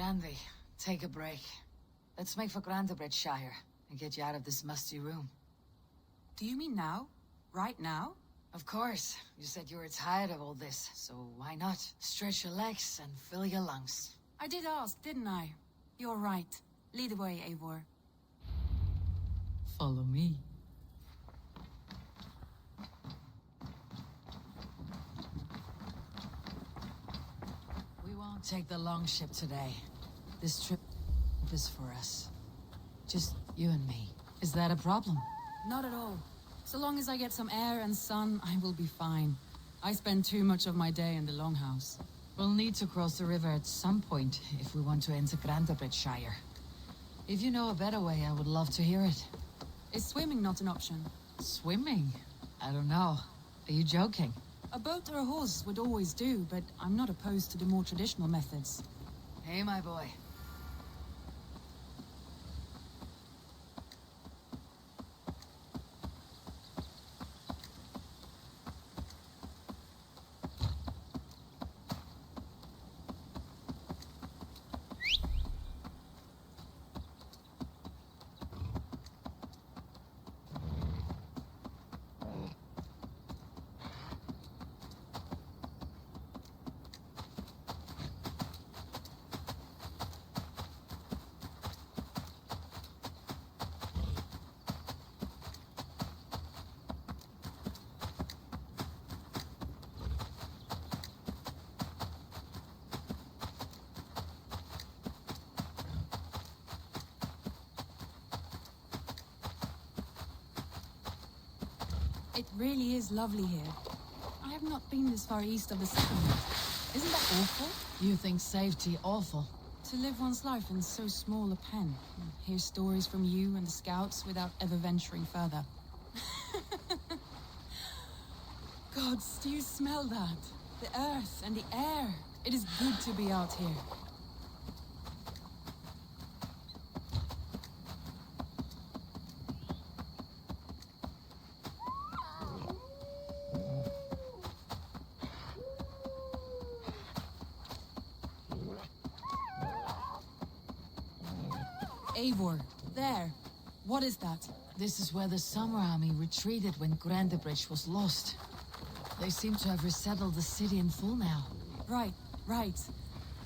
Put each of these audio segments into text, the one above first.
Ranvi, take a break. Let's make for Shire and get you out of this musty room. Do you mean now? Right now? Of course. You said you were tired of all this, so why not? Stretch your legs and fill your lungs. I did ask, didn't I? You're right. Lead the way, Eivor. Follow me. We won't take the long ship today. This trip is for us. Just you and me. Is that a problem? Not at all. So long as I get some air and sun, I will be fine. I spend too much of my day in the Longhouse. We'll need to cross the river at some point if we want to enter Shire. If you know a better way, I would love to hear it. Is swimming not an option? Swimming? I don't know. Are you joking? A boat or a horse would always do, but I'm not opposed to the more traditional methods. Hey, my boy. It really is lovely here. I have not been this far east of the settlement. Isn't that awful? You think safety awful? To live one's life in so small a pen, and hear stories from you and the scouts without ever venturing further. Gods, do you smell that? The earth and the air. It is good to be out here. Eivor, there. What is that? This is where the Summer Army retreated when Grandebridge was lost. They seem to have resettled the city in full now. Right.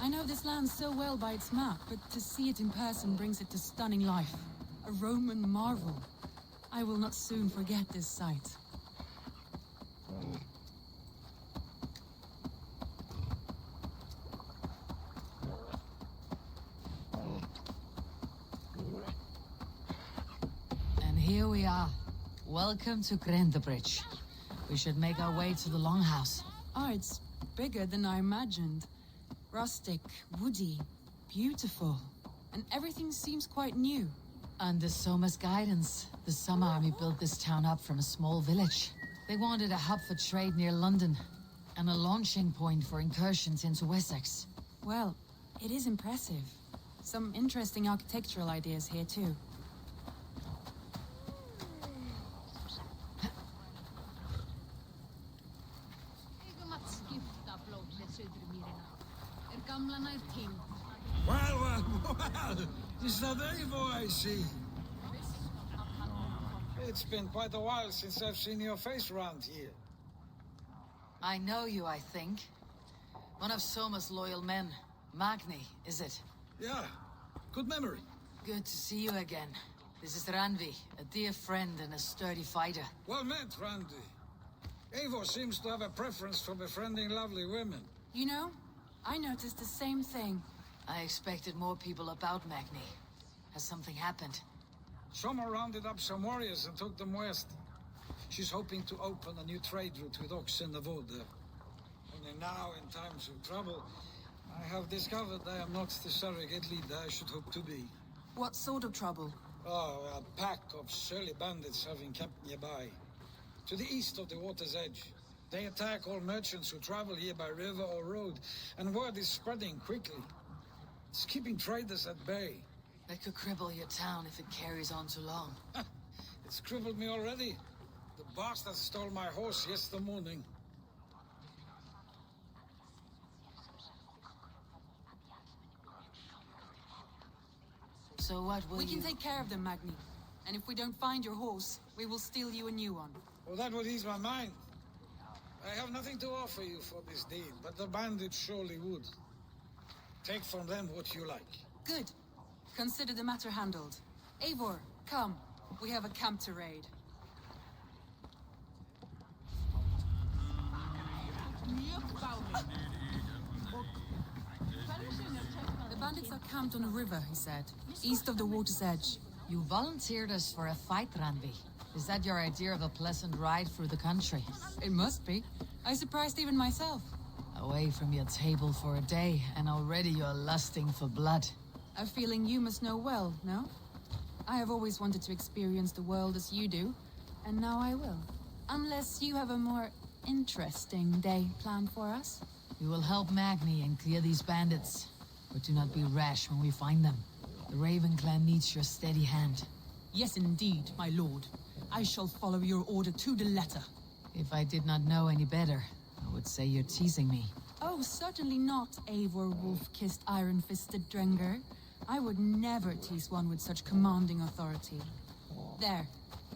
I know this land so well by its map, but to see it in person brings it to stunning life. A Roman marvel. I will not soon forget this sight. Here we are. Welcome to Grandebridge. We should make our way to the Longhouse. Oh, it's bigger than I imagined. Rustic, woody, beautiful. And everything seems quite new. Under Soma's guidance, the Summer Army built this town up from a small village. They wanted a hub for trade near London, and a launching point for incursions into Wessex. Well, it is impressive. Some interesting architectural ideas here too. Well, is that Eivor I see? It's been quite a while since I've seen your face around here. I know you, I think. One of Soma's loyal men. Magni, is it? Yeah, good memory. Good to see you again. This is Ranvi, a dear friend and a sturdy fighter. Well met, Randy. Eivor seems to have a preference for befriending lovely women. You know, I noticed the same thing. I expected more people about Magni. Has something happened? Soma rounded up some warriors and took them west. She's hoping to open a new trade route with oxen of wood. Only now, in times of trouble, I have discovered I am not the surrogate leader I should hope to be. What sort of trouble? Oh, a pack of surly bandits have encamped nearby. To the east of the water's edge. They attack all merchants who travel here by river or road, and word is spreading quickly. It's keeping traders at bay. They could cripple your town if it carries on too long. It's crippled me already. The bastard stole my horse yesterday morning. So what will We can you... take care of them, Magni. And if we don't find your horse, we will steal you a new one. Well, that would ease my mind. I have nothing to offer you for this deed, but the bandits surely would. Take from them what you like. Good. Consider the matter handled. Eivor, come. We have a camp to raid. The bandits are camped on a river, he said, east of the water's edge. You volunteered us for a fight, Ranvi. Is that your idea of a pleasant ride through the country? It must be. I surprised even myself. Away from your table for a day, and already you're lusting for blood. A feeling you must know well, no? I have always wanted to experience the world as you do, and now I will. Unless you have a more interesting day planned for us. We will help Magni and clear these bandits. But do not be rash when we find them. The Raven clan needs your steady hand. Yes, indeed, my lord. I shall follow your order to the letter. If I did not know any better, I would say you're teasing me. Oh, certainly not, Eivor wolf-kissed iron-fisted Drenger. I would never tease one with such commanding authority. There,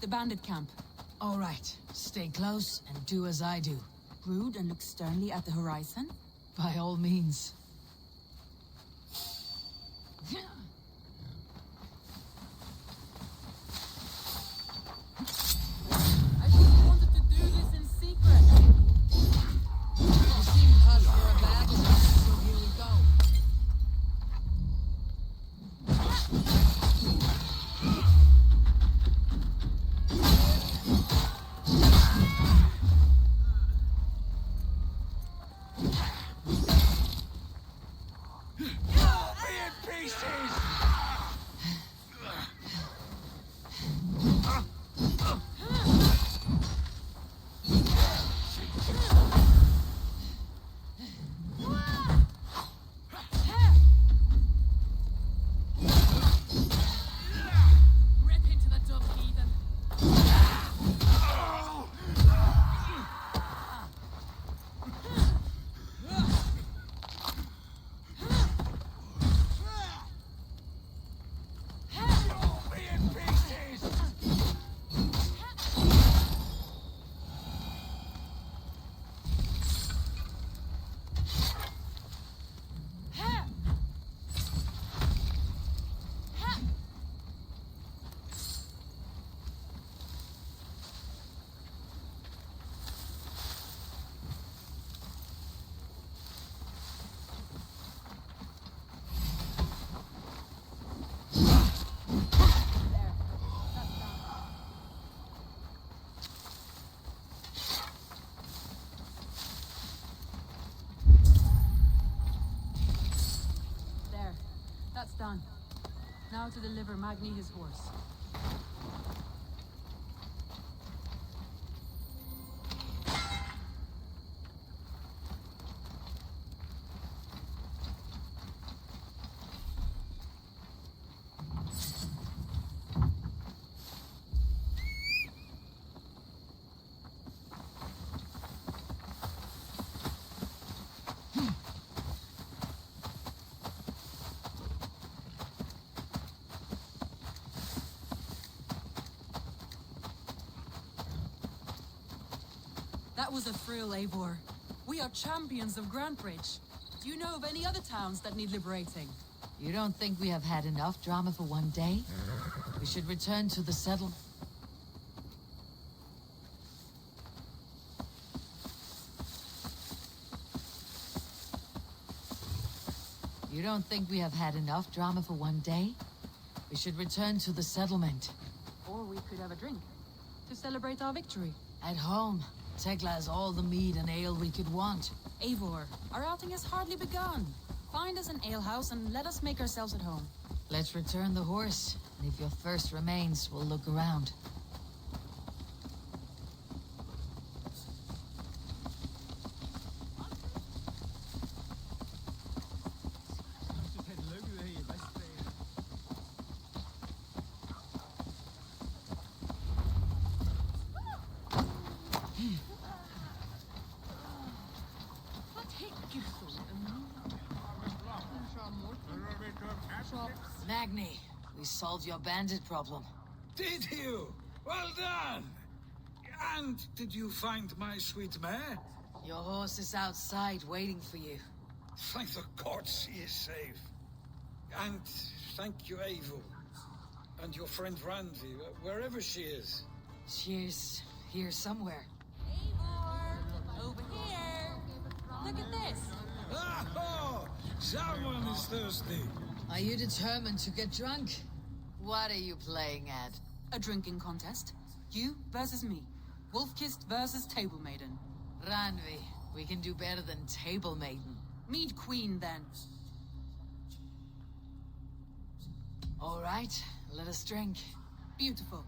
the bandit camp. All right, stay close and do as I do. Brood and look sternly at the horizon. By all means. I should have wanted to do this in secret. You seem hot for a battle, so here we go. That's done. Now to deliver Magni his horse. That was a thrill, Eivor. We are champions of Grantbridge. Do you know of any other towns that need liberating? You don't think we have had enough drama for one day? We should return to the settlement. You don't think we have had enough drama for one day? We should return to the settlement. Or we could have a drink to celebrate our victory. At home, Tekla has all the mead and ale we could want. Eivor, our outing has hardly begun. Find us an alehouse and let us make ourselves at home. Let's return the horse, and if your thirst remains, we'll look around. Magni, we solved your bandit problem. Did you? Well done! And did you find my sweet mare? Your horse is outside waiting for you. Thank the gods he is safe. And thank you, Eivor. And your friend Randi, wherever she is. She's here somewhere. Eivor! Over here! Look at this! Oh, someone is thirsty. Are you determined to get drunk? What are you playing at? A drinking contest. You versus me. Wolf-kissed versus Table Maiden. Ranvi, we can do better than Table Maiden. Mead Queen, then. All right, let us drink. Beautiful.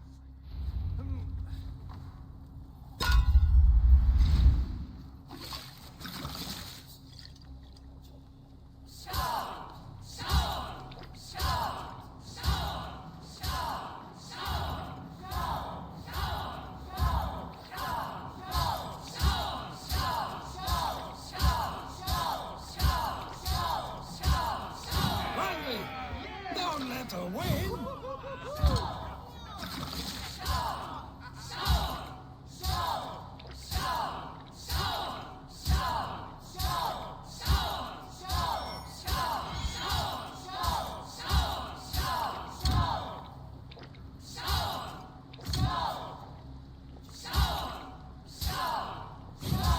Randi, don't let her win.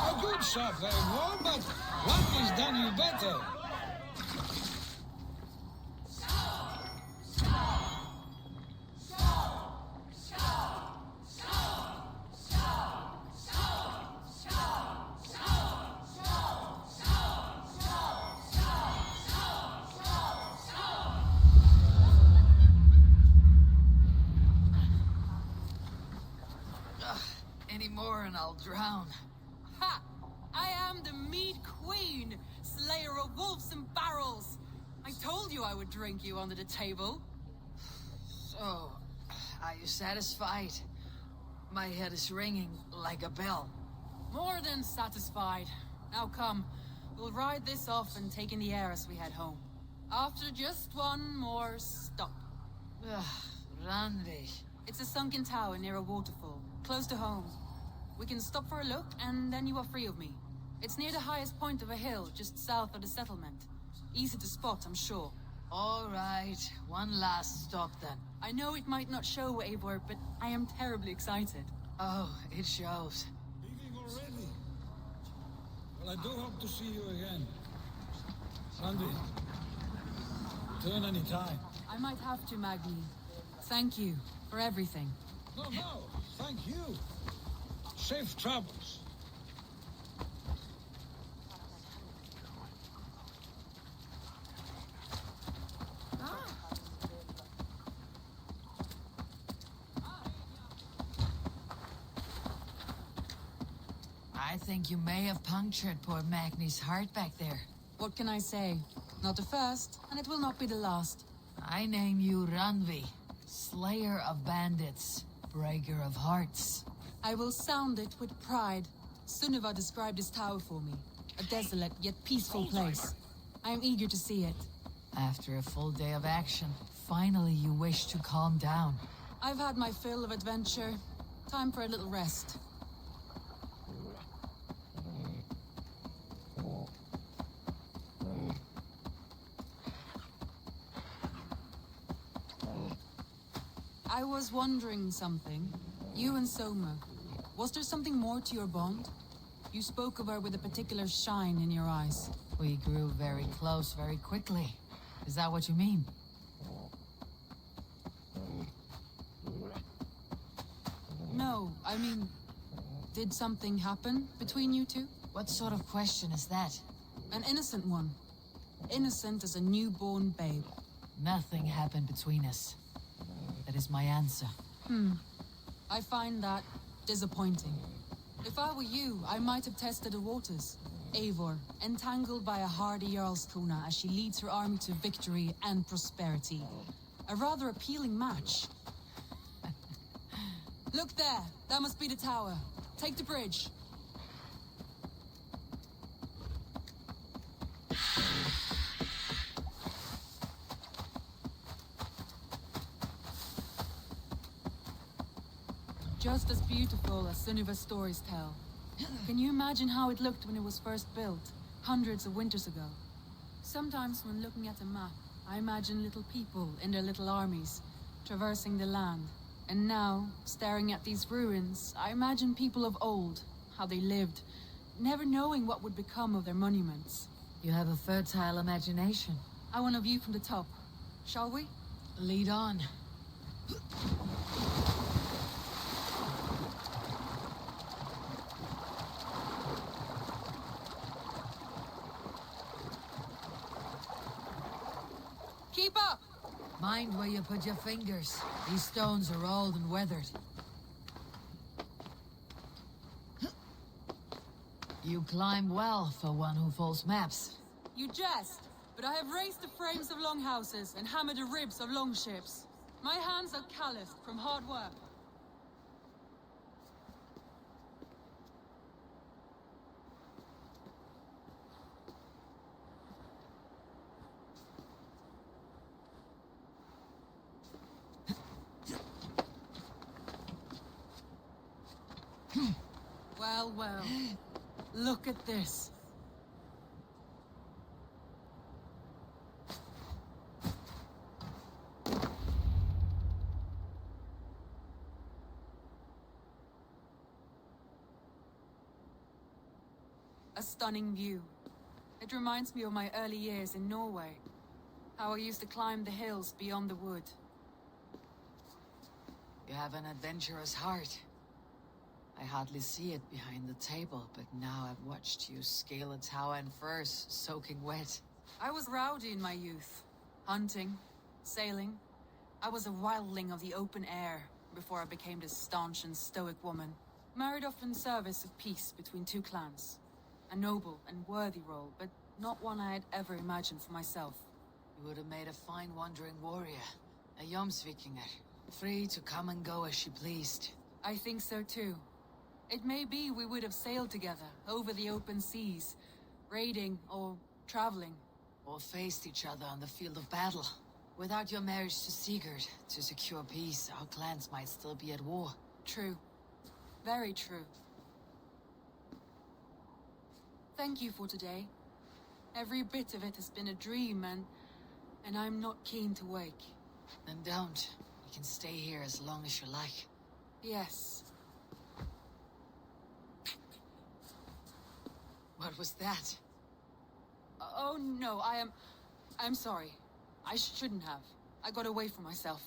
A good shot, Eivor, but Randi's done you better. Any more and I'll drown. Ha! I am the Mead Queen, slayer of wolves and barrels. I told you I would drink you under the table. So, are you satisfied? My head is ringing like a bell. More than satisfied. Now come, we'll ride this off and take in the air as we head home. After just one more stop. Ugh, Ranvi. It's a sunken tower near a waterfall, close to home. We can stop for a look, and then you are free of me. It's near the highest point of a hill, just south of the settlement. Easy to spot, I'm sure. All right, one last stop then. I know it might not show, Eivor, but I am terribly excited. Oh, it shows. Leaving already? Well, I do hope to see you again. Randi, turn any time. I might have to, Magni. Thank you for everything. No, thank you. Safe travels. I think you may have punctured poor Magni's heart back there. What can I say? Not the first, and it will not be the last. I name you Ranvi, slayer of bandits, breaker of hearts. I will sound it with pride. Sunniva described this tower for me. A desolate yet peaceful place. I am eager to see it. After a full day of action, finally you wish to calm down. I've had my fill of adventure. Time for a little rest. I was wondering something. You and Soma. Was there something more to your bond? You spoke of her with a particular shine in your eyes. We grew very close very quickly. Is that what you mean? No, I mean, did something happen between you two? What sort of question is that? An innocent one. Innocent as a newborn babe. Nothing happened between us. That is my answer. I find that disappointing. If I were you, I might have tested the waters. Eivor, entangled by a hardy Jarlskona as she leads her army to victory and prosperity. A rather appealing match. Look there! That must be the tower. Take the bridge. beautiful as Sunniva's stories tell. Can you imagine how it looked when it was first built, hundreds of winters ago? Sometimes when looking at a map, I imagine little people in their little armies, traversing the land. And now, staring at these ruins, I imagine people of old, how they lived, never knowing what would become of their monuments. You have a fertile imagination. I want a view from the top. Shall we? Lead on. Keep up! Mind where you put your fingers. These stones are old and weathered. You climb well for one who folds maps. You jest, but I have raised the frames of longhouses and hammered the ribs of longships. My hands are calloused from hard work. Well, well. Look at this. A stunning view. It reminds me of my early years in Norway. How I used to climb the hills beyond the wood. You have an adventurous heart. I hardly see it behind the table, but now I've watched you scale a tower in furs, soaking wet. I was rowdy in my youth. Hunting, sailing. I was a wildling of the open air before I became this staunch and stoic woman. Married off in service of peace between two clans. A noble and worthy role, but not one I had ever imagined for myself. You would have made a fine wandering warrior, a Jomsvikinger, free to come and go as she pleased. I think so too. It may be we would have sailed together over the open seas, raiding or traveling. Or faced each other on the field of battle. Without your marriage to Sigurd, to secure peace, our clans might still be at war. True. Very true. Thank you for today. Every bit of it has been a dream, and I'm not keen to wake. Then don't. You can stay here as long as you like. Yes. What was that? Oh no, I'm sorry. I shouldn't have. I got away from myself.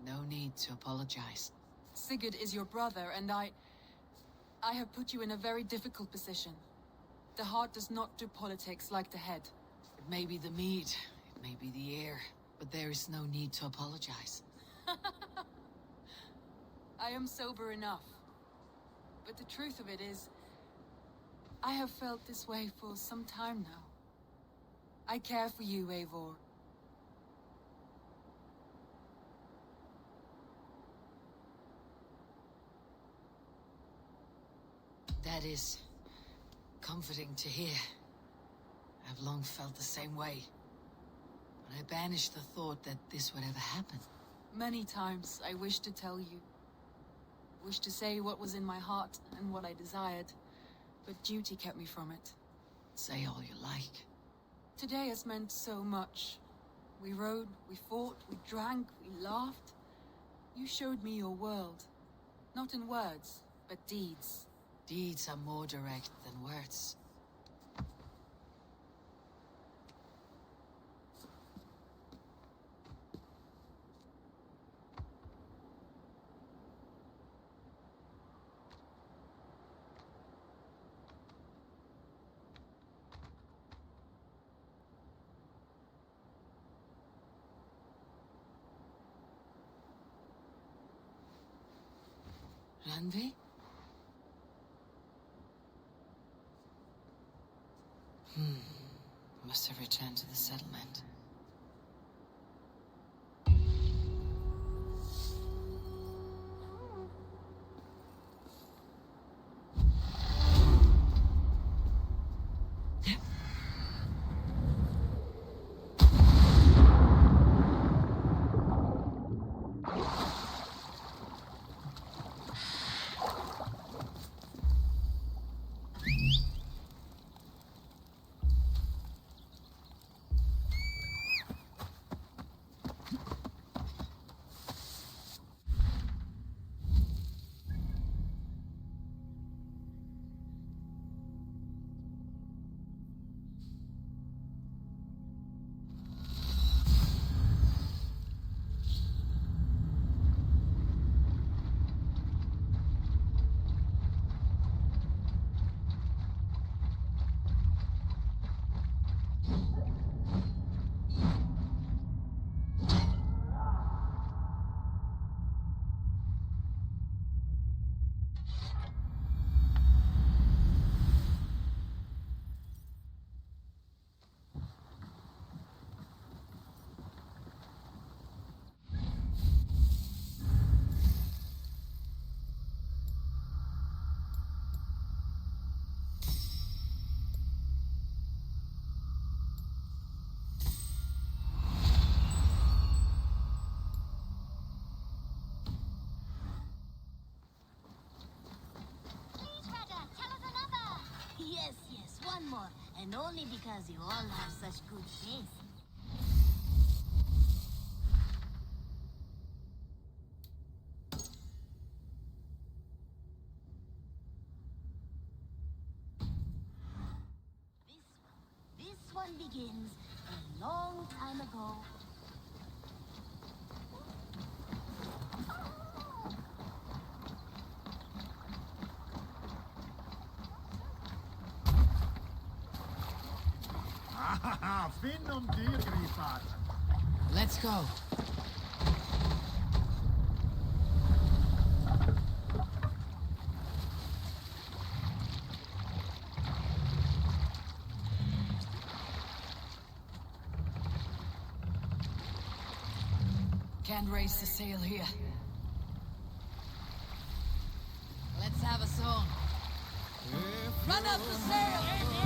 No need to apologize. Sigurd is your brother, and I have put you in a very difficult position. The heart does not do politics like the head. It may be the mead, it may be the air, but there is no need to apologize. I am sober enough. But the truth of it is, I have felt this way for some time now. I care for you, Eivor. That is comforting to hear. I've long felt the same way. But I banished the thought that this would ever happen. Many times I wished to tell you. Wished to say what was in my heart and what I desired. But duty kept me from it. Say all you like. Today has meant so much. We rode, we fought, we drank, we laughed. You showed me your world. Not in words, but deeds. Deeds are more direct than words. Randi? Must have returned to the settlement. one more, and only because you all have such good taste. This one begins a long time ago. Finn om dyrgripar. Let's go. Can't raise the sail here. Let's have a song. Run up the sail!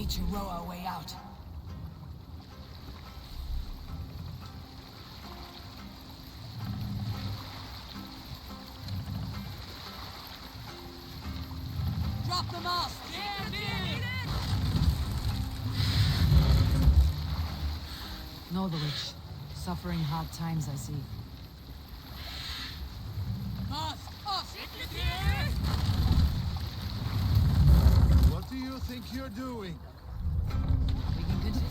need to row our way out. Drop them off! Yeah, dude! Know the witch. Suffering hard times, I see. Mast! Off! What do you think you're doing? We can continue.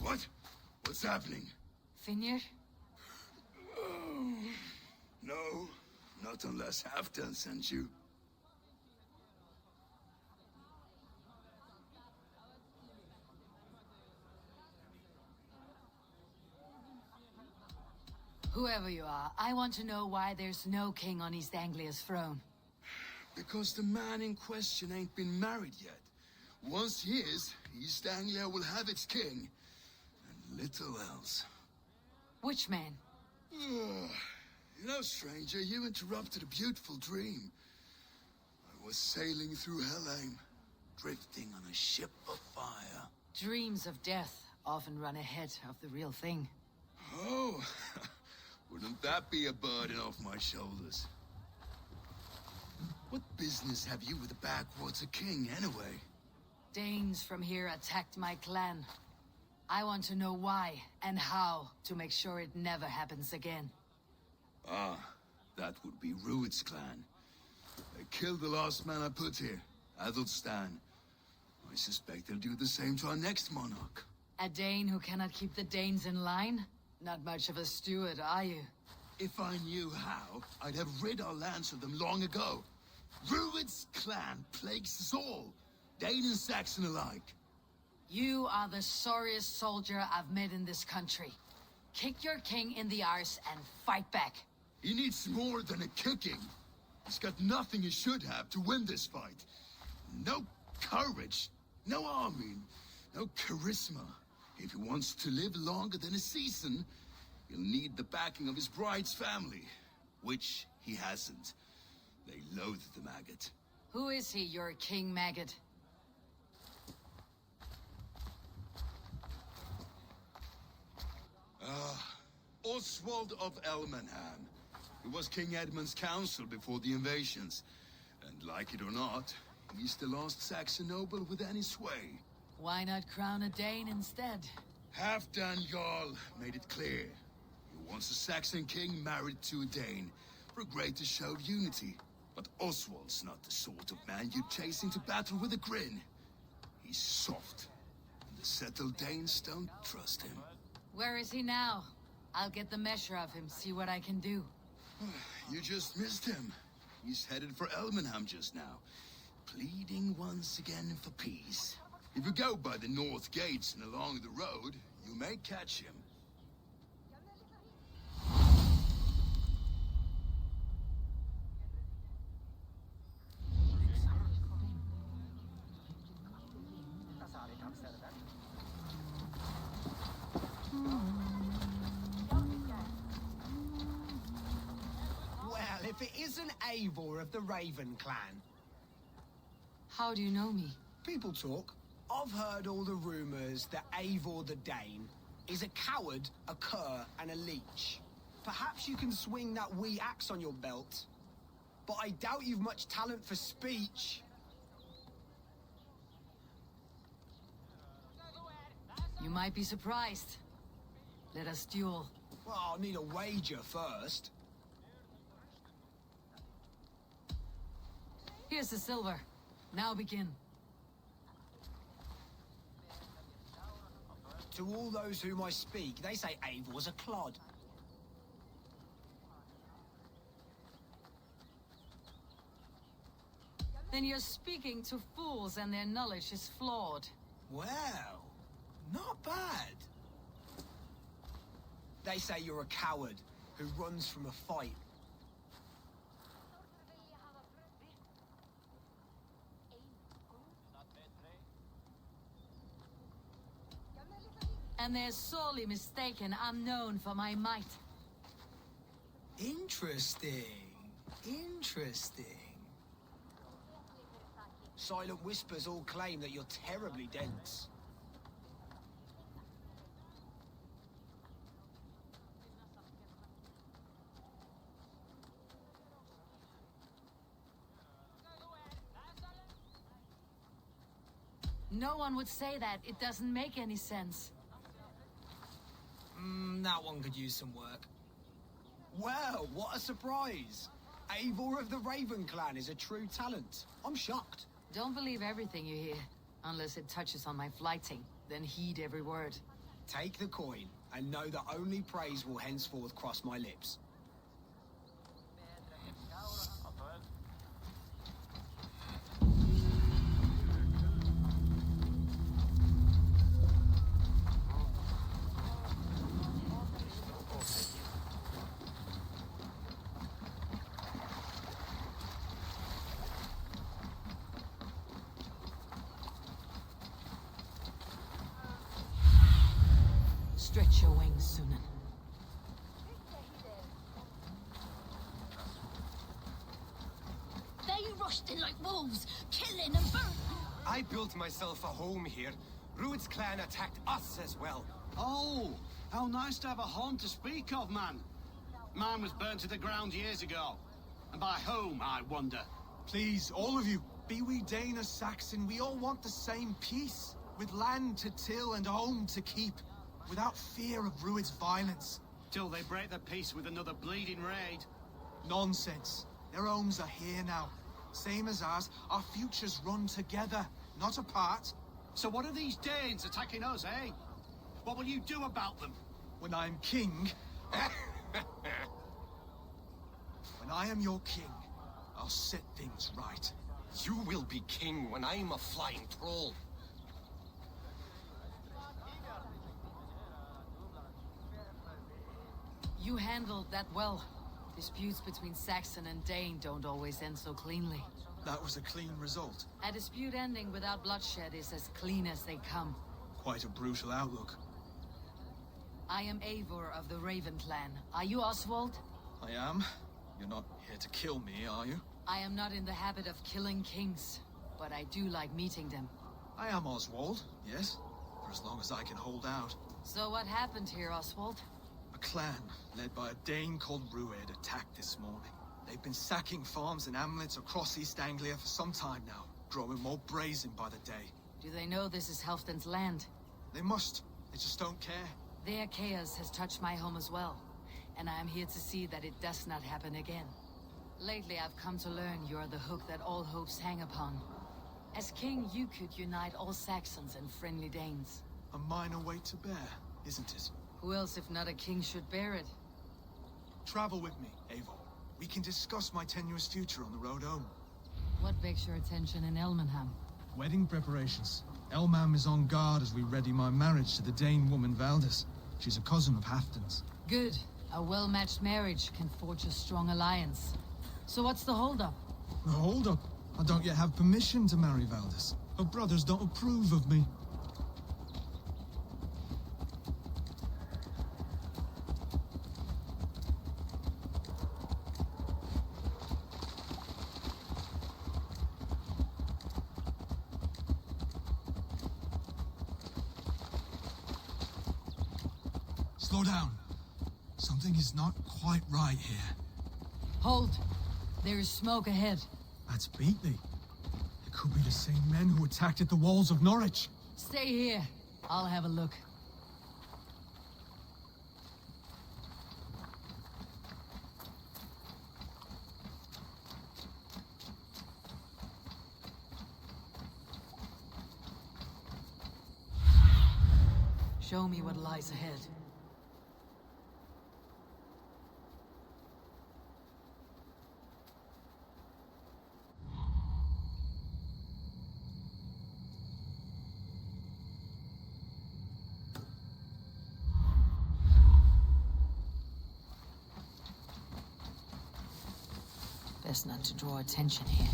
What? What's happening? Finir? No, not unless Halfdan sent you. Whoever you are, I want to know why there's no king on East Anglia's throne. Because the man in question ain't been married yet. Once he is, East Anglia will have its king. And little else. Which man? You know, stranger, you interrupted a beautiful dream. I was sailing through Helheim, drifting on a ship of fire. Dreams of death often run ahead of the real thing. Oh, wouldn't that be a burden off my shoulders? What business have you with the backwater king, anyway? Danes from here attacked my clan. I want to know why and how to make sure it never happens again. Ah, that would be Rued's clan. They killed the last man I put here, Athelstan. I suspect they'll do the same to our next monarch. A Dane who cannot keep the Danes in line? Not much of a steward, are you? If I knew how, I'd have rid our lands of them long ago. Rued's clan plagues us all, Dane and Saxon alike. You are the sorriest soldier I've met in this country. Kick your king in the arse and fight back. He needs more than a kicking. He's got nothing he should have to win this fight. No courage, no army, no charisma. If he wants to live longer than a season, he'll need the backing of his bride's family, which he hasn't. They loathe the maggot. Who is he, your king maggot? Oswald of Elmenham. He was King Edmund's counsel before the invasions. And like it or not, he's the last Saxon noble with any sway. Why not crown a Dane instead? Halfdan Jarl made it clear. He wants a Saxon king married to a Dane for a greater show of unity. But Oswald's not the sort of man you'd chase into battle with a grin. He's soft, and the settled Danes don't trust him. Where is he now? I'll get the measure of him, see what I can do. You just missed him. He's headed for Elmenham just now, pleading once again for peace. If you go by the north gates and along the road, you may catch him. Well, if it isn't Eivor of the Raven clan. How do you know me? People talk. I've heard all the rumors that Eivor the Dane is a coward, a cur, and a leech. Perhaps you can swing that wee axe on your belt. But I doubt you've much talent for speech. You might be surprised. Let us duel. Well, I'll need a wager first. Here's the silver. Now begin. To all those whom I speak, they say Eivor's a clod. Then you're speaking to fools and their knowledge is flawed. Well, not bad. They say you're a coward who runs from a fight. And they're sorely mistaken I'm known for my might. Interesting. Interesting. Silent whispers all claim that you're terribly dense. No one would say that. It doesn't make any sense. That one could use some work. Well, what a surprise! Eivor of the Raven clan is a true talent. I'm shocked. Don't believe everything you hear, unless it touches on my flighting. Then heed every word. Take the coin, and know that only praise will henceforth cross my lips. Stretch your wings, Sunan. They rushed in like wolves, killing and burning. I built myself a home here. Rued's clan attacked us as well. Oh, how nice to have a home to speak of, man. Mine was burnt to the ground years ago. And by whom, I wonder? Please, all of you, be we Dane or Saxon, we all want the same peace. With land to till and home to keep. Without fear of Rued's violence. Till they break the peace with another bleeding raid. Nonsense. Their homes are here now. Same as ours, our futures run together, not apart. So what are these Danes attacking us, eh? What will you do about them? When I'm king... when I am your king, I'll set things right. You will be king when I'm a flying troll. You handled that well. Disputes between Saxon and Dane don't always end so cleanly. That was a clean result. A dispute ending without bloodshed is as clean as they come. Quite a brutal outlook. I am Eivor of the Raven clan. Are you Oswald? I am. You're not here to kill me, are you? I am not in the habit of killing kings, but I do like meeting them. I am Oswald, yes. For as long as I can hold out. So what happened here, Oswald? A clan, led by a Dane called Rued, attacked this morning. They've been sacking farms and hamlets across East Anglia for some time now, growing more brazen by the day. Do they know this is Halfdan's land? They must. They just don't care. Their chaos has touched my home as well, and I am here to see that it does not happen again. Lately, I've come to learn you are the hook that all hopes hang upon. As king, you could unite all Saxons and friendly Danes. A minor weight to bear, isn't it? Who else, if not a king, should bear it? Travel with me, Eivor. We can discuss my tenuous future on the road home. What begs your attention in Elmenham? Wedding preparations. Elmam is on guard as we ready my marriage to the Dane woman Valdis. She's a cousin of Halfdan's. Good. A well-matched marriage can forge a strong alliance. So what's the holdup? The hold-up? I don't yet have permission to marry Valdis. Her brothers don't approve of me. Slow down. Something is not quite right here. Hold! There is smoke ahead. That's Beatley. It could be the same men who attacked at the walls of Norwich. Stay here. I'll have a look. Show me what lies ahead. Best not to draw attention here.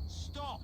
Stop!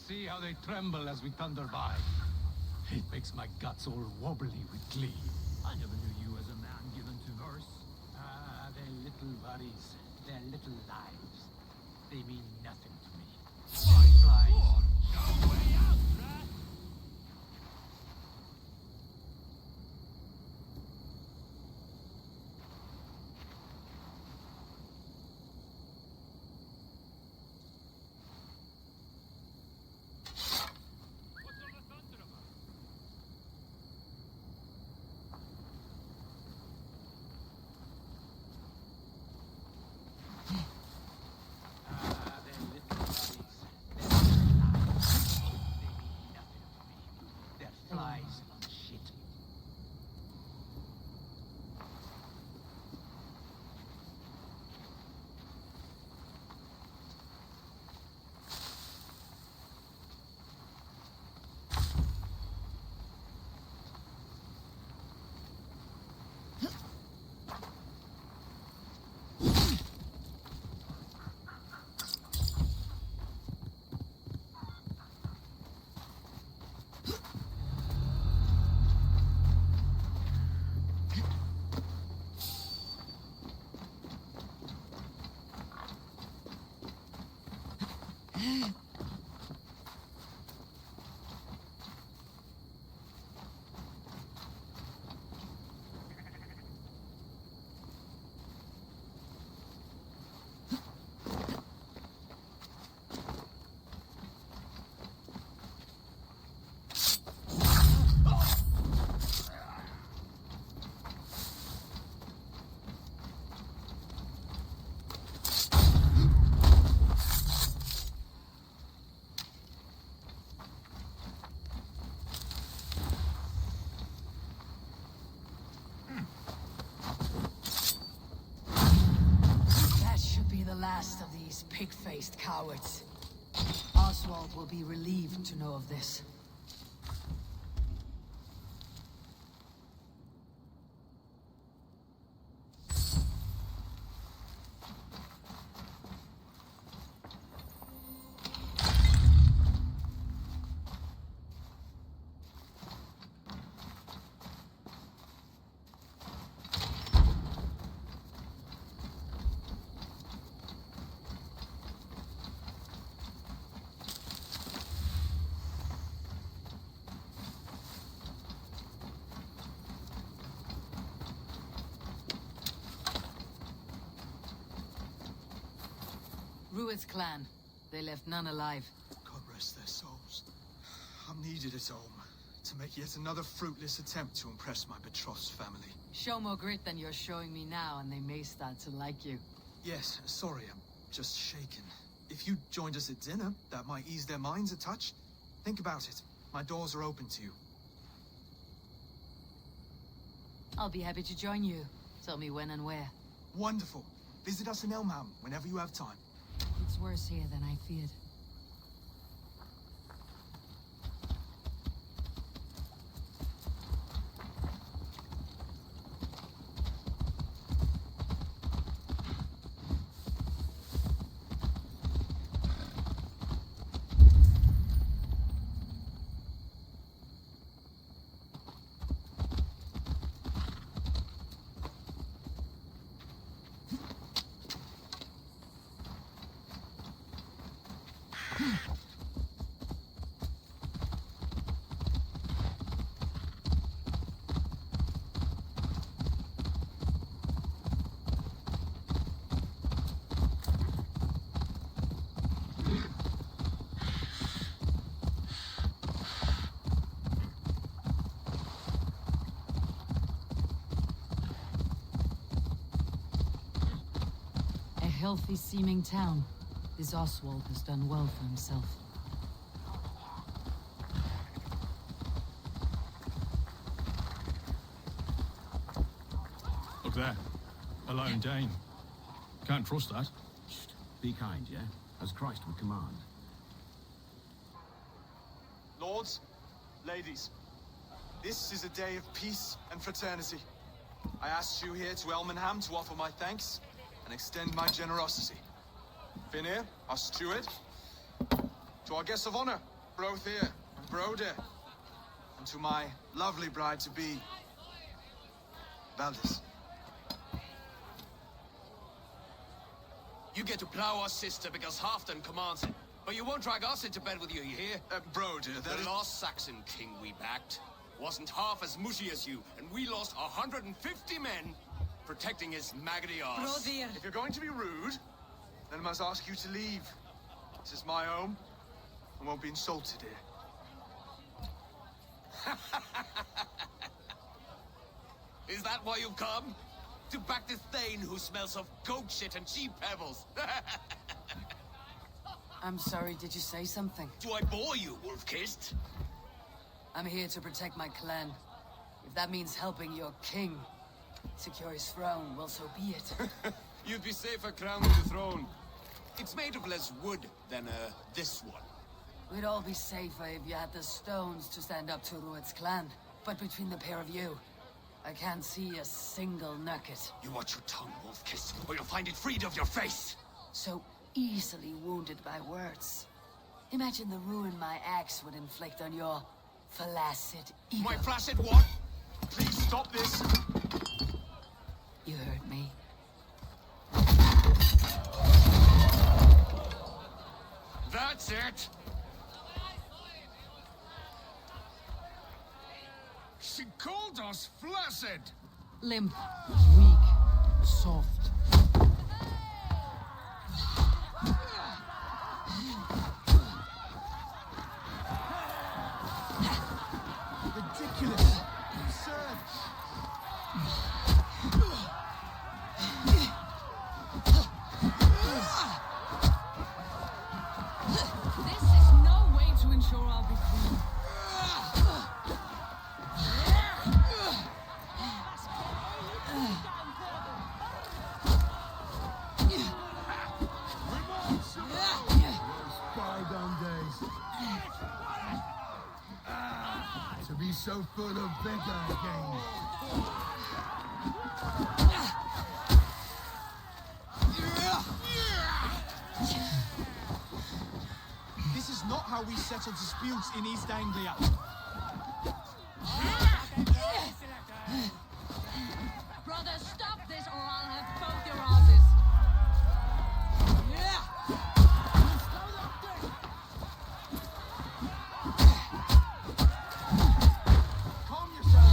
See how they tremble as we thunder by. It makes my guts all wobbly with glee. I never knew you as a man given to verse. Ah, their little worries, their little lives. They mean nothing to me. Fireflies. No way out, rat! Last of these pig-faced cowards. Oswald will be relieved to know of this. Rued's clan. They left none alive. God rest their souls. I'm needed at home to make yet another fruitless attempt to impress my betrothed's family. Show more grit than you're showing me now, and they may start to like you. Yes, sorry, I'm just shaken. If you joined us at dinner, that might ease their minds a touch. Think about it. My doors are open to you. I'll be happy to join you. Tell me when and where. Wonderful. Visit us in Elmham whenever you have time. It's worse here than I feared. Healthy-seeming town. This Oswald has done well for himself. Look there. A lone Dane. Can't trust that. Be kind, yeah? As Christ would command. Lords, ladies, this is a day of peace and fraternity. I asked you here to Elmenham to offer my thanks and extend my generosity. Finir, our steward, to our guests of honor, Brothir and Broder, and to my lovely bride-to-be, Valdis. You get to plow our sister because Halfdan commands it, but you won't drag us into bed with you hear? Broder, that the last Saxon king we backed wasn't half as mushy as you, and we lost 150 men protecting his maggoty arse. If you're going to be rude, then I must ask you to leave. This is my home. I won't be insulted here. Is that why you've come? To back this Thane who smells of goat shit and cheap pebbles? I'm sorry, did you say something? Do I bore you, wolf-kissed? I'm here to protect my clan. If that means helping your king secure his throne, well, so be it. You'd be safer crowning the throne. It's made of less wood than, this one. We'd all be safer if you had the stones to stand up to Rued's clan. But between the pair of you, I can't see a single nugget. You watch your tongue, wolf-kissed, or you'll find it freed of your face. So easily wounded by words. Imagine the ruin my axe would inflict on your flaccid ego. My flaccid what? Please stop this. You heard me. That's it! She called us flaccid! Limp, weak, soft. Ridiculous! Absurd! This is no way to ensure I'll be free. Bygone days. To be so full of vigor again. This is not how we settle disputes in East Anglia. Brother, stop this or I'll have both your asses. Calm yourself.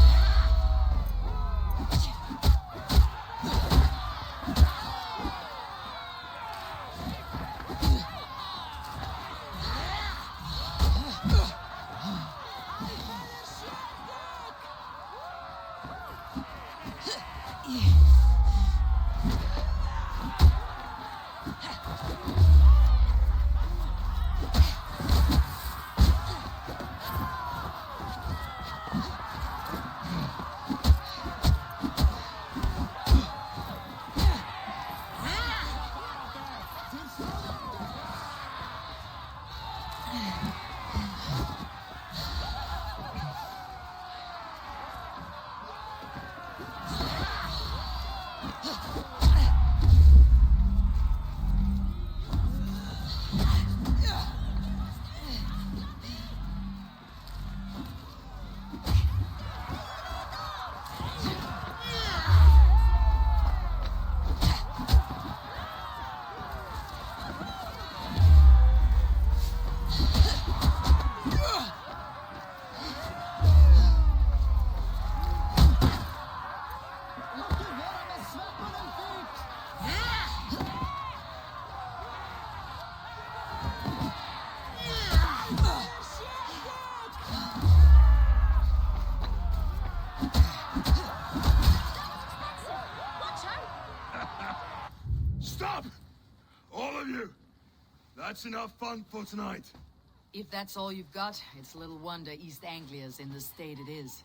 Stop! All of you! That's enough fun for tonight. If that's all you've got, it's little wonder East Anglia's in the state it is.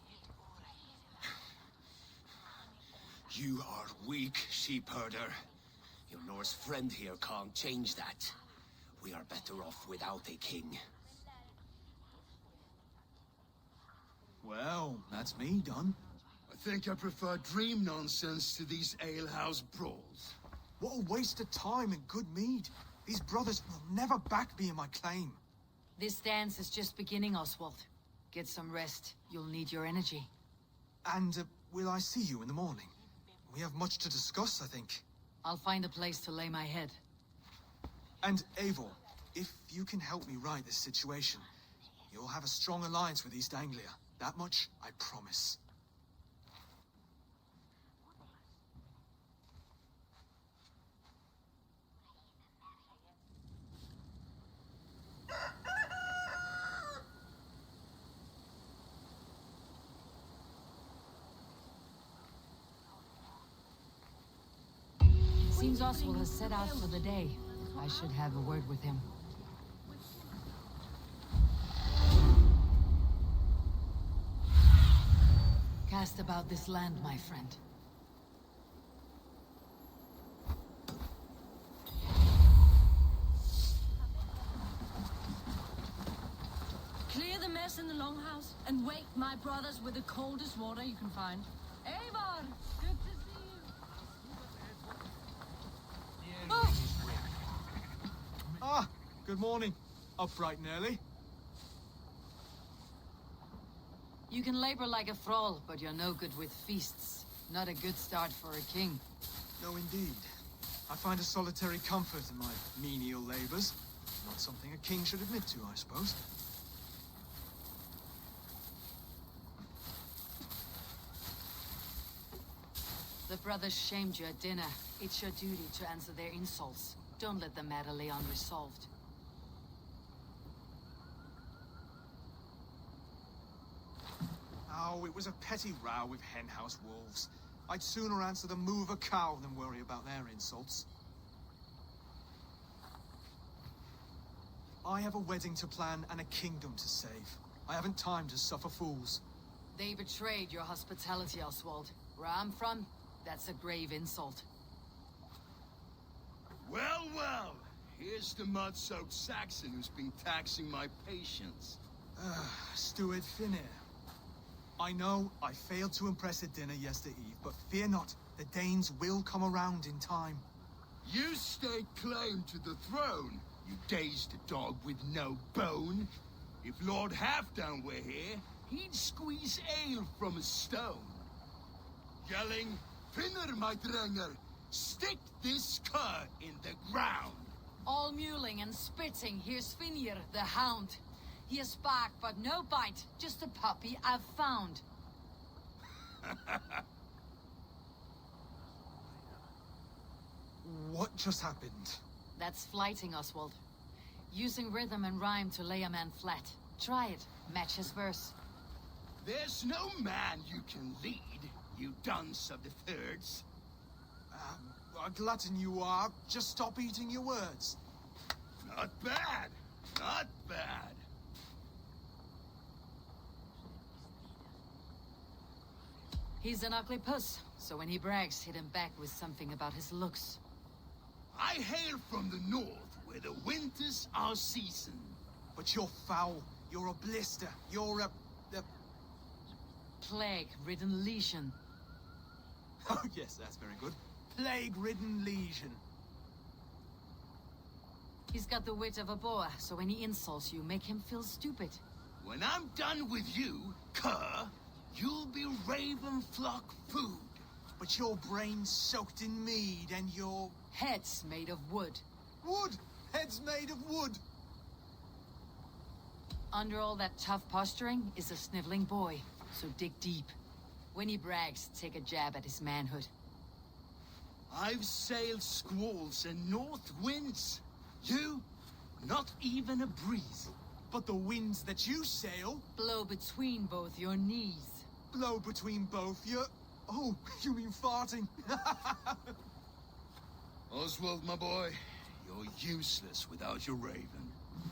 You are weak, sheep herder. Your Norse friend here can't change that. We are better off without a king. Well, that's me done. I think I prefer dream nonsense to these alehouse brawls. What a waste of time and good mead. These brothers will never back me in my claim. This dance is just beginning, Oswald. Get some rest. You'll need your energy. And will I see you in the morning? We have much to discuss, I think. I'll find a place to lay my head. And Eivor, if you can help me right this situation, you'll have a strong alliance with East Anglia. That much, I promise. Seems Oswald has set out for the day. I should have a word with him. Cast about this land, my friend. Clear the mess in the longhouse and wake my brothers with the coldest water you can find. Eivor! Good to see you. Oh! Ah, good morning. Up bright and early. You can labor like a thrall, but you're no good with feasts. Not a good start for a king. No, indeed. I find a solitary comfort in my menial labors. Not something a king should admit to, I suppose. The brothers shamed you at dinner. It's your duty to answer their insults. Don't let the matter lay unresolved. Oh, it was a petty row with henhouse wolves. I'd sooner answer the moo of a cow than worry about their insults. I have a wedding to plan and a kingdom to save. I haven't time to suffer fools. They betrayed your hospitality, Oswald. Where I'm from, that's a grave insult. Well, well. Here's the mud-soaked Saxon who's been taxing my patience. Steward Finir. I know I failed to impress at dinner yesterday eve, but fear not, the Danes will come around in time. You stake claim to the throne, you dazed dog with no bone. If Lord Halfdown were here, he'd squeeze ale from a stone. Yelling, Finner, my drenger, stick this cur in the ground. All mewling and spitting, here's Finir, the hound. He has barked, but no bite. Just a puppy I've found. What just happened? That's flighting, Oswald. Using rhythm and rhyme to lay a man flat. Try it. Match his verse. There's no man you can lead, you dunce of the thirds. A glutton you are. Just stop eating your words. Not bad. Not bad. He's an ugly puss, so when he brags, hit him back with something about his looks. I hail from the north, where the winters are seasoned. But you're foul. You're a blister. You're a Plague-ridden legion. Oh, yes, that's very good. Plague-ridden legion. He's got the wit of a boa, so when he insults you, make him feel stupid. When I'm done with you, cur, you'll be raven flock food. But your brain's soaked in mead and your... Head's made of wood. Wood! Head's made of wood! Under all that tough posturing is a sniveling boy, so dig deep. When he brags, take a jab at his manhood. I've sailed squalls and north winds. You, not even a breeze. But the winds that you sail... Blow between both your knees. Blow between both your... Oh, you mean farting? Oswald, my boy, you're useless without your raven.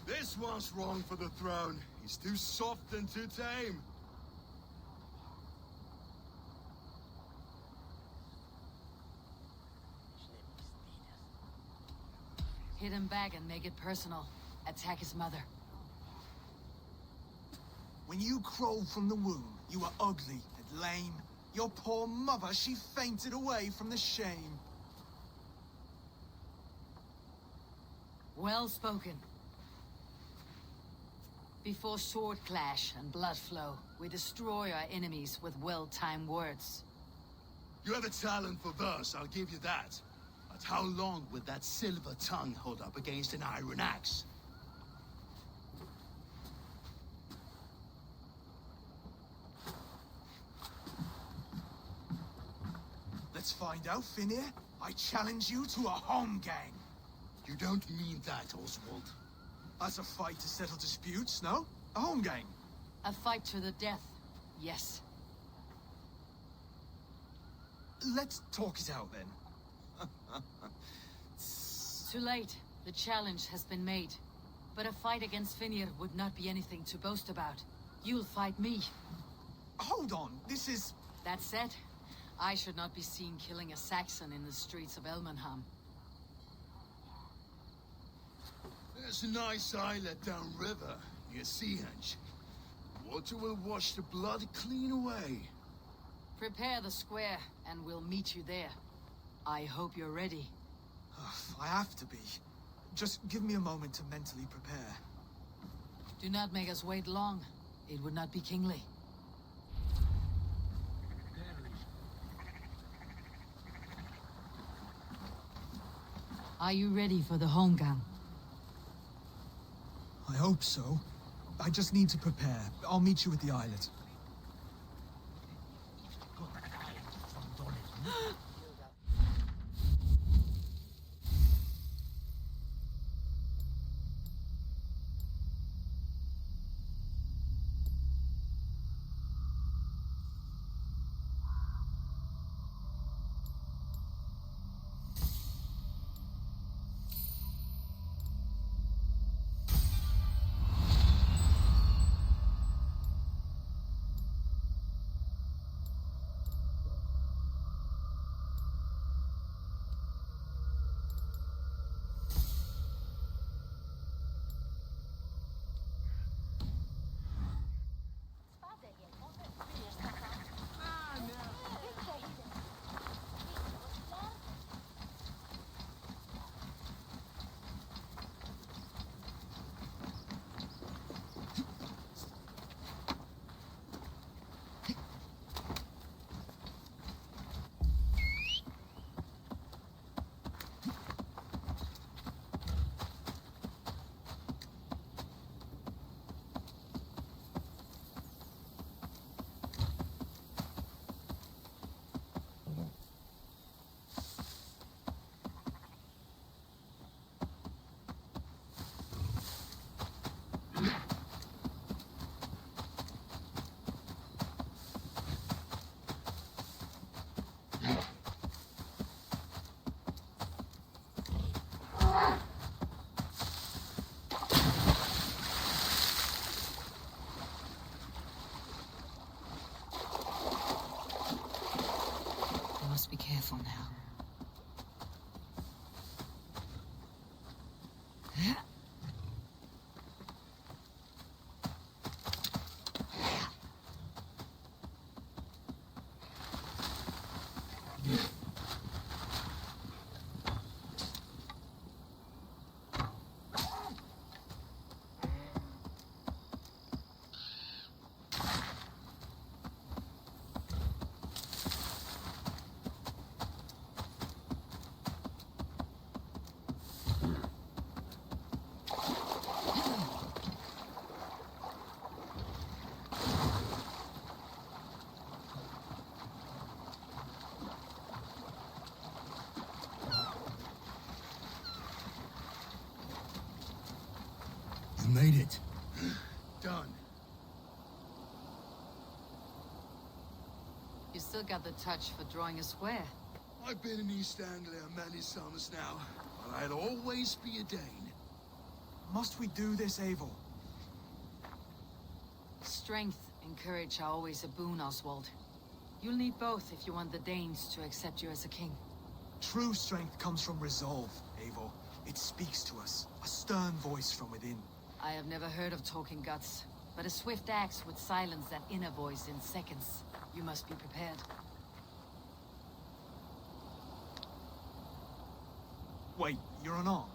This one's wrong for the throne. He's too soft and too tame. Hit him back and make it personal. Attack his mother. When you crawled from the womb, you were ugly and lame. Your poor mother, she fainted away from the shame. Well spoken. Before sword clash and blood flow, we destroy our enemies with well-timed words. You have a talent for verse, I'll give you that. But how long will that silver tongue hold up against an iron axe? Let's find out, Finir. I challenge you to a home gang. You don't mean that, Oswald. As a fight to settle disputes, no? A home gang. A fight to the death, yes. Let's talk it out, then. Too late. The challenge has been made. But a fight against Finir would not be anything to boast about. You'll fight me. Hold on, this is... That said, I should not be seen killing a Saxon in the streets of Elmenham. There's a nice islet downriver, near Seahenge. Water will wash the blood clean away. Prepare the square, and we'll meet you there. I hope you're ready. I have to be. Just give me a moment to mentally prepare. Do not make us wait long. It would not be kingly. Are you ready for the home gang? I hope so. I just need to prepare. I'll meet you at the islet. Be careful now. You made it. Done. You still got the touch for drawing a square. I've been in East Anglia many summers now, but I'll always be a Dane. Must we do this, Eivor? Strength and courage are always a boon, Oswald. You'll need both if you want the Danes to accept you as a king. True strength comes from resolve, Eivor. It speaks to us, a stern voice from within. I have never heard of talking guts, but a swift axe would silence that inner voice in seconds. You must be prepared. Wait, you're unarmed?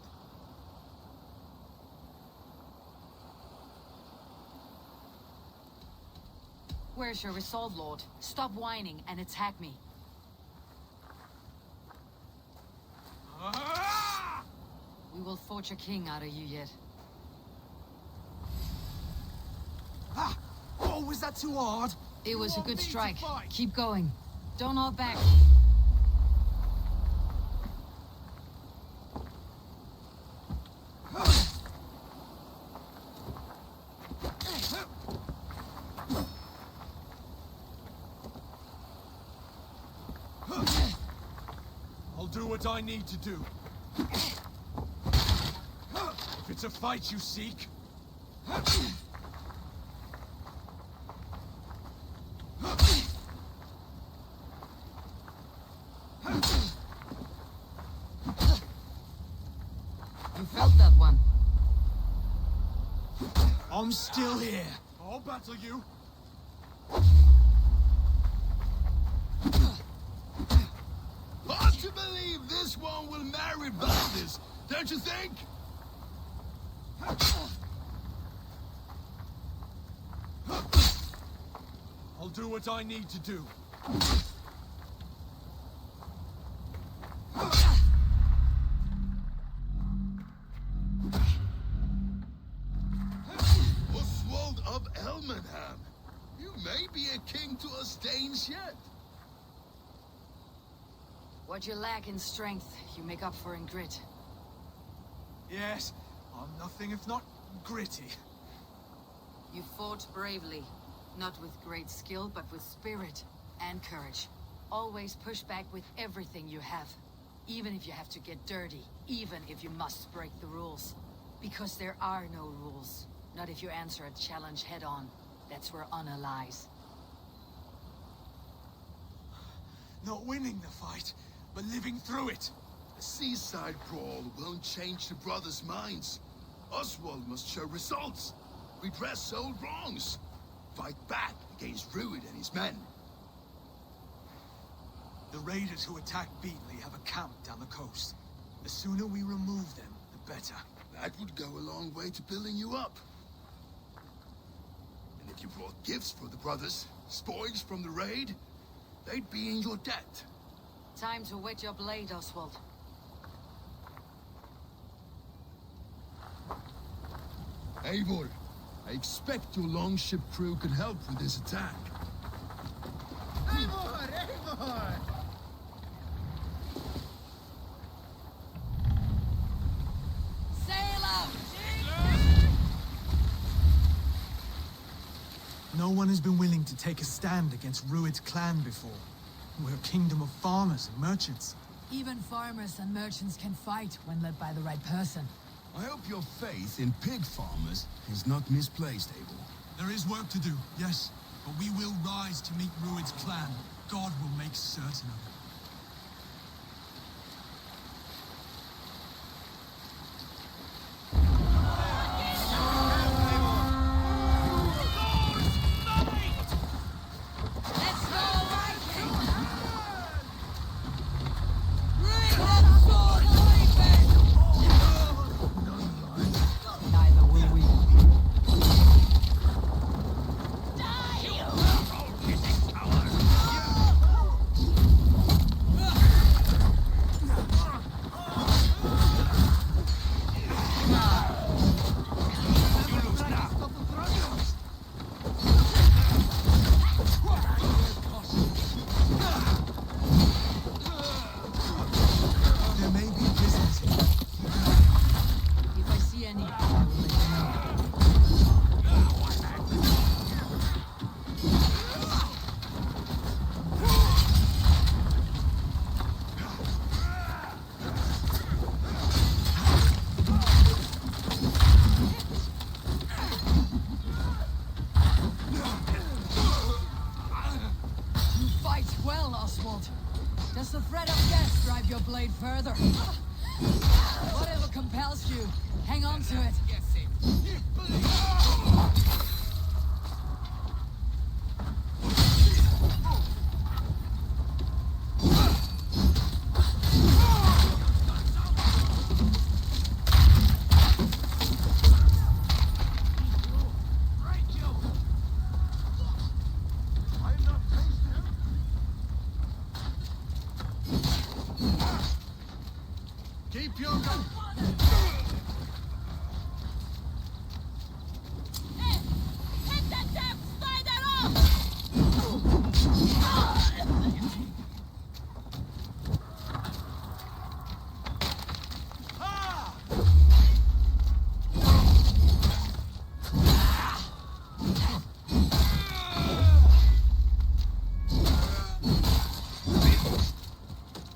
Where's your resolve, Lord? Stop whining and attack me. We will forge a king out of you yet. Ah! Oh, was that too hard? It was a good strike. Keep going. Don't hold back. I'll do what I need to do. If it's a fight you seek... You felt that one. I'm still here. I'll battle you. Hard to believe this one will marry Valdis, don't you think? I'll do what I need to do. Oswald of Elmenham. You may be a king to us Danes yet. What you lack in strength, you make up for in grit. Yes, I'm nothing if not gritty. You fought bravely. Not with great skill, but with spirit and courage. Always push back with everything you have. Even if you have to get dirty. Even if you must break the rules. Because there are no rules. Not if you answer a challenge head-on. That's where honor lies. Not winning the fight, but living through it. A seaside brawl won't change the brothers' minds. Oswald must show results. Redress old wrongs. Fight back against Rued and his men. The raiders who attacked Beatley have a camp down the coast. The sooner we remove them, the better. That would go a long way to building you up. And if you brought gifts for the brothers, spoils from the raid, they'd be in your debt. Time to wet your blade, Oswald. Eivor, I expect your longship crew could help with this attack. Eivor! Eivor! Sail out! No one has been willing to take a stand against Rued's clan before. We're a kingdom of farmers and merchants. Even farmers and merchants can fight when led by the right person. I hope your faith in pig farmers is not misplaced, Eivor. There is work to do, yes, but we will rise to meet Rued's clan. God will make certain of it. Let's go, Viking! Neither will we. Die, you! further. Whatever compels you, hang on to it. Keep your gun. Hit that damn spider off!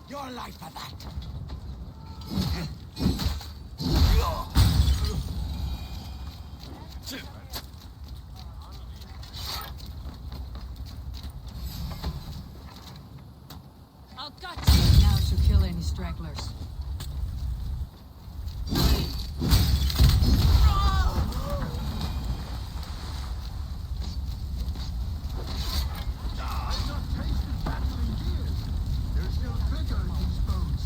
Your life for that. I'll cut you now to kill any stragglers. I've not tasted battle in years. There's no vigor in these bones.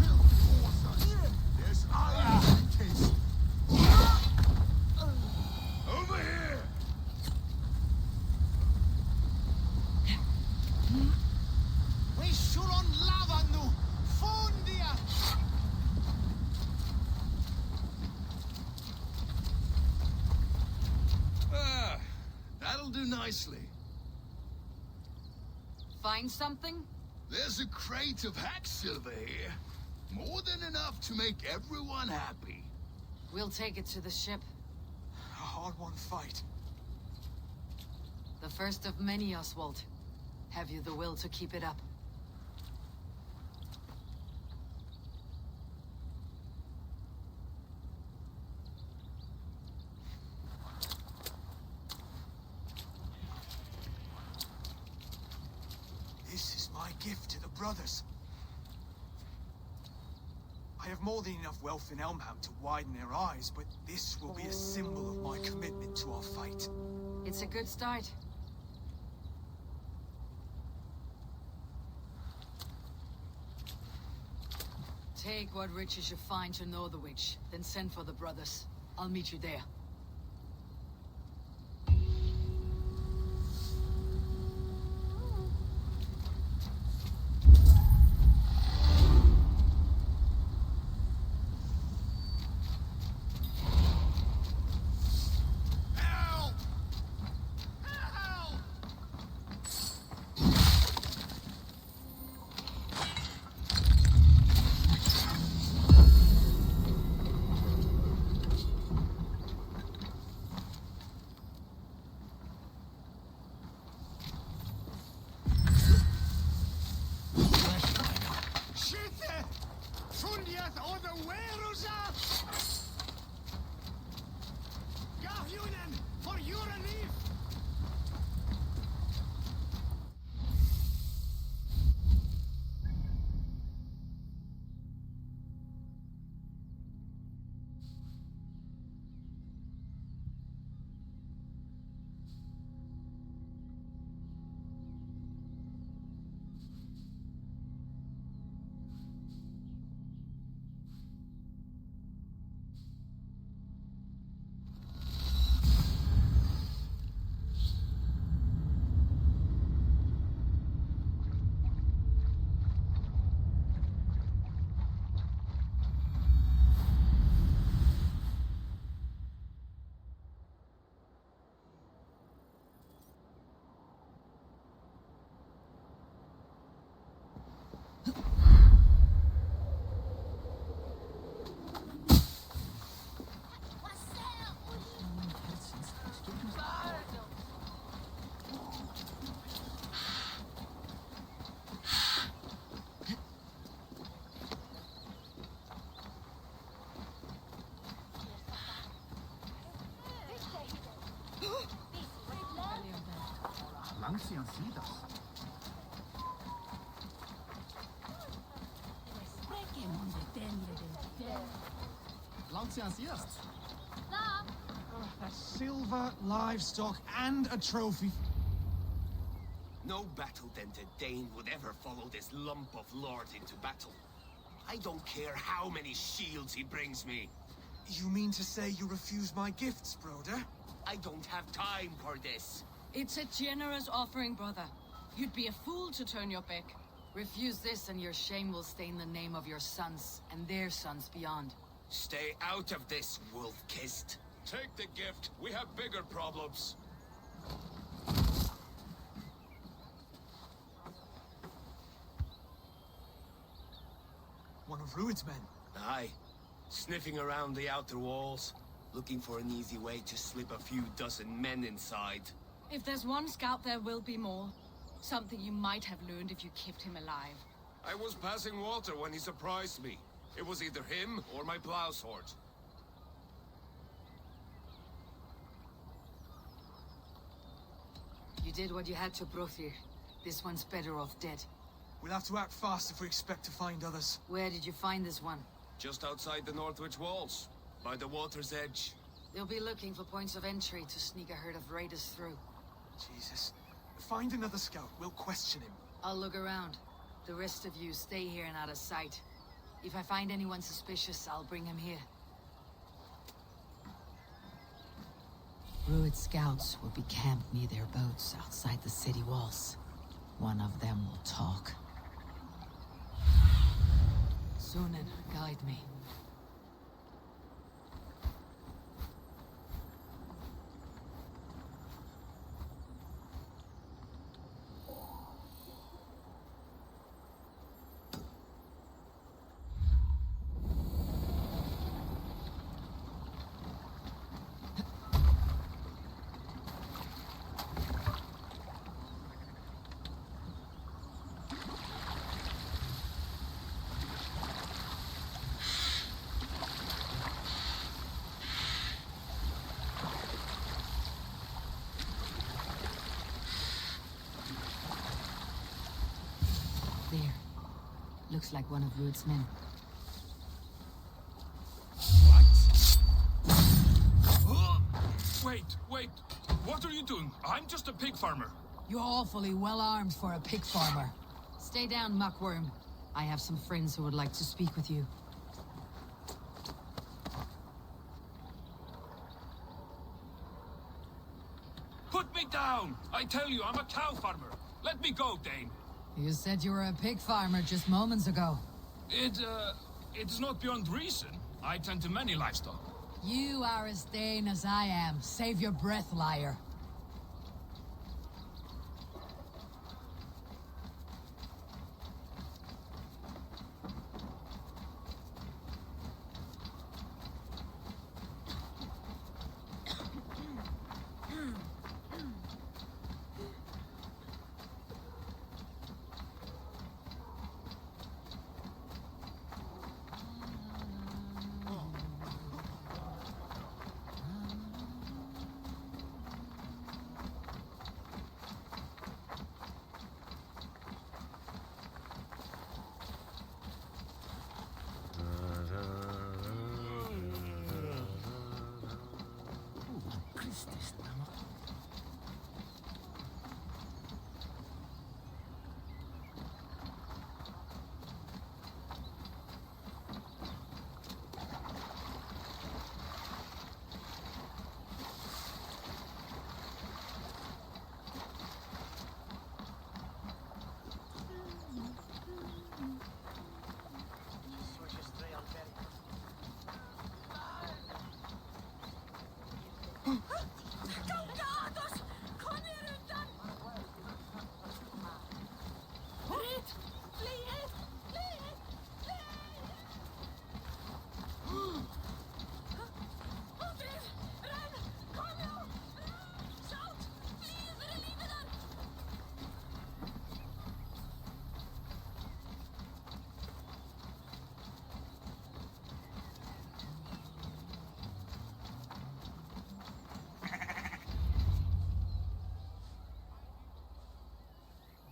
Filthy horses. There's iron in the taste. Over here! We should on lava nu. Fondia. That'll do nicely. Find something? There's a crate of hack silver here. More than enough to make everyone happy. We'll take it to the ship. A hard-won fight. The first of many, Oswald. Have you the will to keep it up? This is my gift to the brothers. I have more than enough wealth in Elmham to widen their eyes, but this will be a symbol of my commitment to our fight. It's a good start. Take what riches you find to Norwich, then send for the brothers. I'll meet you there. That's silver, livestock, and a trophy. No battle-dented Dane would ever follow this lump of lord into battle. I don't care how many shields he brings me. You mean to say you refuse my gifts, brother? I don't have time for this. It's a generous offering, brother. You'd be a fool to turn your back. Refuse this and your shame will stain the name of your sons and their sons beyond. Stay out of this, wolf-kissed. Take the gift. We have bigger problems. One of Rued's men. Aye. Sniffing around the outer walls. Looking for an easy way to slip a few dozen men inside. If there's one scout, there will be more. Something you might have learned if you kept him alive. I was passing water when he surprised me. It was either him or my plow sword. You did what you had to, Brothir. This one's better off dead. We'll have to act fast if we expect to find others. Where did you find this one? Just outside the Northwich walls, by the water's edge. They'll be looking for points of entry to sneak a herd of raiders through. Jesus. Find another scout. We'll question him. I'll look around. The rest of you stay here and out of sight. If I find anyone suspicious, I'll bring him here. Rued scouts will be camped near their boats outside the city walls. One of them will talk. Sunan, guide me. There. Looks like one of Rued's men. Wait. What are you doing? I'm just a pig farmer. You're awfully well armed for a pig farmer. Stay down, muckworm. I have some friends who would like to speak with you. Put me down! I tell you, I'm a cow farmer. Let me go, Dane. You said you were a pig farmer just moments ago. It's not beyond reason. I tend to many livestock. You are as Dane as I am. Save your breath, liar.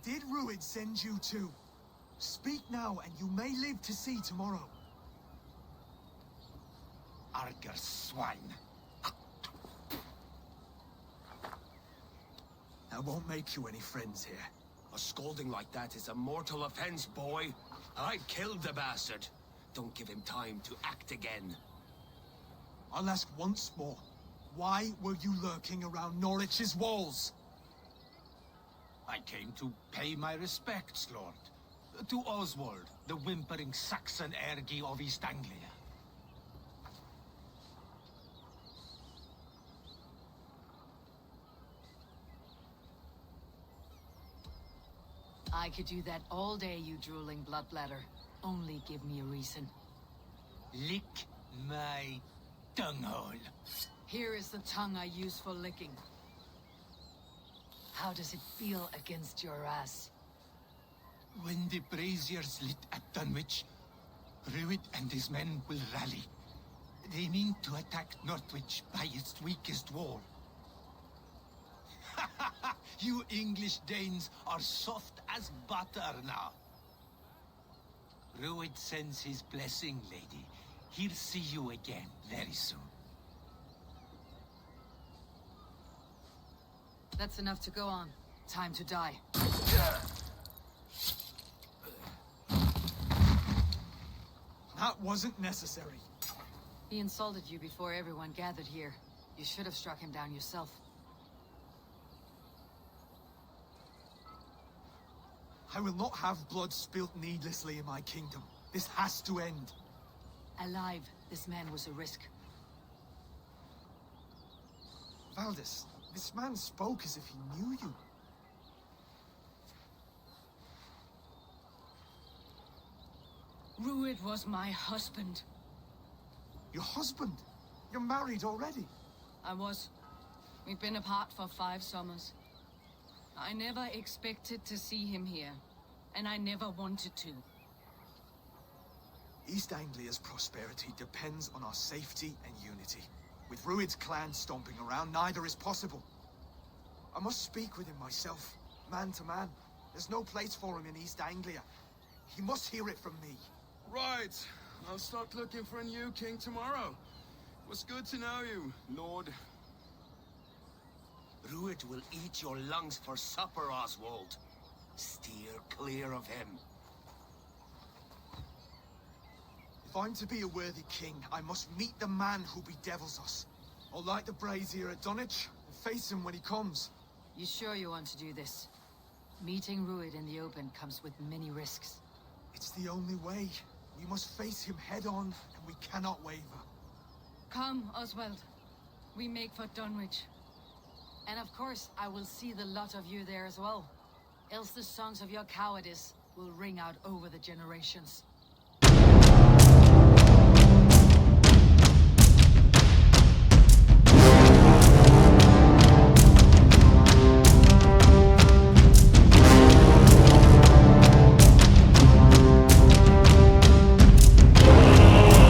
Did Rued send you too? Speak now, and you may live to see tomorrow. arger swine. I won't make you any friends here. A scolding like that is a mortal offense, boy. I've killed the bastard. Don't give him time to act again. I'll ask once more. Why were you lurking around Norwich's walls? I came to pay my respects, Lord. To Oswald, the whimpering Saxon ergi of East Anglia. I could do that all day, you drooling bloodbladder. Only give me a reason. Lick my tonguehole. Here is the tongue I use for licking. How does it feel against your ass? When the braziers lit at Dunwich, Rued and his men will rally. They mean to attack Northwich by its weakest wall. You English Danes are soft as butter now. Rued sends his blessing, lady. He'll see you again very soon. That's enough to go on. Time to die. That wasn't necessary. He insulted you before everyone gathered here. You should have struck him down yourself. I will not have blood spilt needlessly in my kingdom. This has to end. Alive, this man was a risk. Valdis, this man spoke as if he knew you. Rued was my husband. Your husband? You're married already? I was. We've been apart for 5 summers. I never expected to see him here, and I never wanted to. East Anglia's prosperity depends on our safety and unity. With Rued's clan stomping around, neither is possible. I must speak with him myself, man to man. There's no place for him in East Anglia. He must hear it from me. Right. I'll start looking for a new king tomorrow. It was good to know you, Lord. Rued will eat your lungs for supper, Oswald. Steer clear of him. If I'm to be a worthy king, I must meet the man who bedevils us. I'll light the brazier at Dunwich and face him when he comes. You sure you want to do this? Meeting Rued in the open comes with many risks. It's the only way. We must face him head-on, and we cannot waver. Come, Oswald. We make for Dunwich. And of course, I will see the lot of you there as well. Else the songs of your cowardice will ring out over the generations.